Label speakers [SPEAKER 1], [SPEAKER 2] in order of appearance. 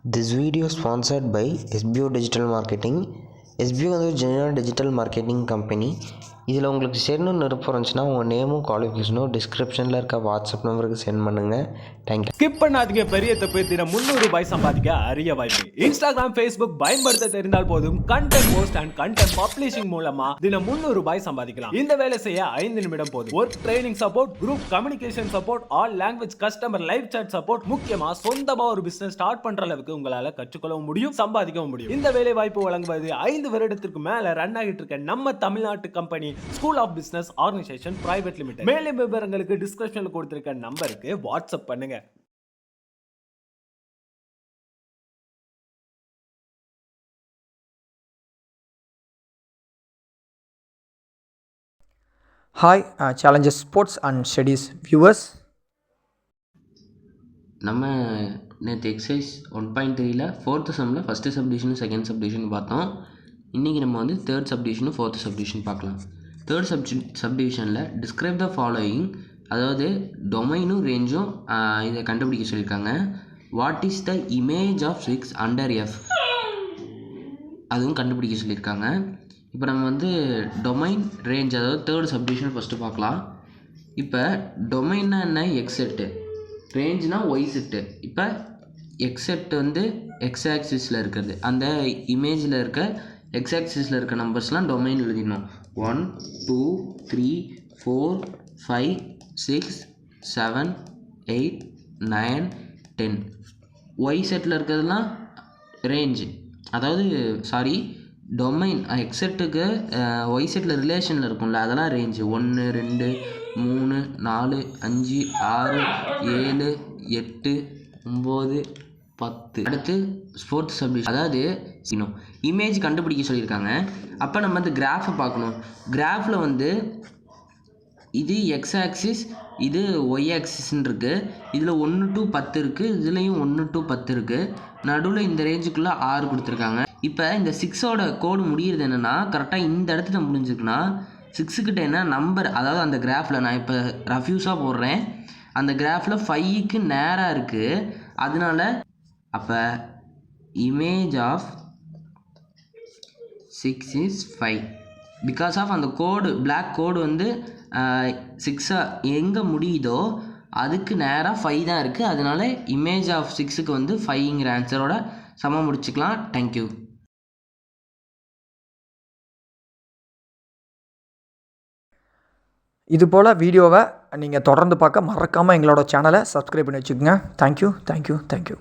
[SPEAKER 1] This video is sponsored by SBO Digital Marketing. SBO வந்து ஒரு general digital marketing company. இதில் உங்களுக்கு சேரணும்னு விருப்பம் இருந்துச்சுன்னா உங்கள் நேமும் குவாலிஃபிகேஷனும் டிஸ்கிரிப்ஷனில் இருக்க வாட்ஸ்அப் நம்பருக்கு சென்ட் பண்ணுங்கள். தேங்க்யூ.
[SPEAKER 2] ஸ்கிப் பண்ணாதீங்க. பெரிய தப்பு. தினம் 300 ரூபாய் சம்பாதிக்க அரிய வாய்ப்பு. இன்ஸ்டாகிராம், ஃபேஸ்புக் பயன்படுத்த தெரிந்தால் போதும் content post and content publishing மூலமா தினம் 300 ரூபாய் சம்பாதிக்கலாம். இந்த வேலை செய்ய 5 நிமிடம் போதும். Work training support, group communication support, all language customer live chat support, முக்கியமா சொந்தமா ஒரு பிசினஸ் ஸ்டார்ட் பண்ற அளவுக்கு உங்களால கற்றுக்கொள்ளவும் முடியும், சம்பாதிக்கவும் முடியும். இந்த வேலை வாய்ப்பு வழங்குவது 5 வருடத்திற்கு மேல ரன் ஆகிட்டு இருக்க நம்ம தமிழ்நாட்டு company school of business organization private limited. மேலும் விவரங்களுக்கு டிஸ்கிரிப்ஷன்ல கொடுத்திருக்க நம்பருக்கு வாட்ஸ்அப் பண்ணுங்க.
[SPEAKER 3] Hi, Challenges Sports and Studies viewers.
[SPEAKER 4] நம்ம நேற்று எக்ஸசைஸ் 1.3ல் 4th சம்மில் ஃபஸ்ட்டு சப்டிவிஷனும் செகண்ட் சப்டிவிஷன் பார்த்தோம். இன்றைக்கி நம்ம வந்து 3rd சப்டிவிஷனும் 4th சப்டிவிஷன் பார்க்கலாம். 3rd சப்டிவிஷனில் டிஸ்கிரைப் த ஃபாலோயிங், அதாவது டொமைனும் ரேஞ்சும் இதை கண்டுபிடிக்க சொல்லியிருக்காங்க. What is the image of 6 under F, அதுவும் கண்டுபிடிக்க சொல்லியிருக்காங்க. இப்போ நம்ம வந்து டொமைன் ரேஞ்ச், அதாவது 3rd சப்டிவிஷன் ஃபஸ்ட்டு பார்க்கலாம். இப்போ டொமைன்னா என்ன? எக்ஸ் செட்டு, ரேஞ்ச்னா ஒய் செட்டு. இப்போ எக்ஸ் செட்டு வந்து எக்ஸ் ஆக்சிஸில் இருக்கிறது, அந்த இமேஜில் இருக்க எக்ஸ் ஆக்சிஸில் இருக்க நம்பர்ஸ்லாம் டொமைன் எழுதிடணும். 1 2 3 4 5 6 7 8 9 10. ஒய் செட்டில் இருக்கிறதுலாம் ரேஞ்சு, அதாவது டொமைன். எக்ஸ் செட்டுக்கு ஒய் செட்டில் ரிலேஷனில் இருக்கும்ல, அதெல்லாம் ரேஞ்சு. 1 2 3 4 5 6 7 8 9 10. அடுத்து ஸ்போர்ட்ஸ் சப்டிவிஷன், அதாவது இமேஜ் கண்டுபிடிக்க சொல்லியிருக்காங்க. அப்போ நம்ம வந்து கிராஃபை பார்க்கணும். கிராஃபில் வந்து இது எக்ஸ் ஆக்சிஸ், இது ஒய் ஆக்சிஸ்ன்னு இருக்குது. இதில் 1 to 10 இருக்குது, இதுலேயும் 1 to 10 இருக்குது. நடுவில் இந்த ரேஞ்சுக்குள்ளே 6 கொடுத்துருக்காங்க. இப்போ இந்த 6ஓட கோடு முடிகிறது என்னென்னா, கரெக்டாக இந்த இடத்துல முடிஞ்சிருக்குன்னா 6கிட்ட என்ன நம்பர், அதாவது அந்த கிராஃபில் நான் இப்போ ரஃப்யூஸாக போடுறேன், அந்த கிராஃபில் 5க்கு நேராக இருக்குது. அதனால அப்போ image of 6 is 5. Because of அந்த கோடு, பிளாக் கோடு வந்து 6 எங்கே முடியுதோ அதுக்கு நேராக 5 தான் இருக்குது. அதனால இமேஜ் ஆஃப் 6க்கு வந்து 5ங்கிற ஆன்சரோட சமம் முடிச்சுக்கலாம். தேங்க்யூ.
[SPEAKER 3] இது போல் வீடியோவை நீங்கள் தொடர்ந்து பார்க்க மறக்காமல் எங்களோட சேனலை சப்ஸ்கிரைப் பண்ணி வச்சுக்கோங்க. தேங்க்யூ.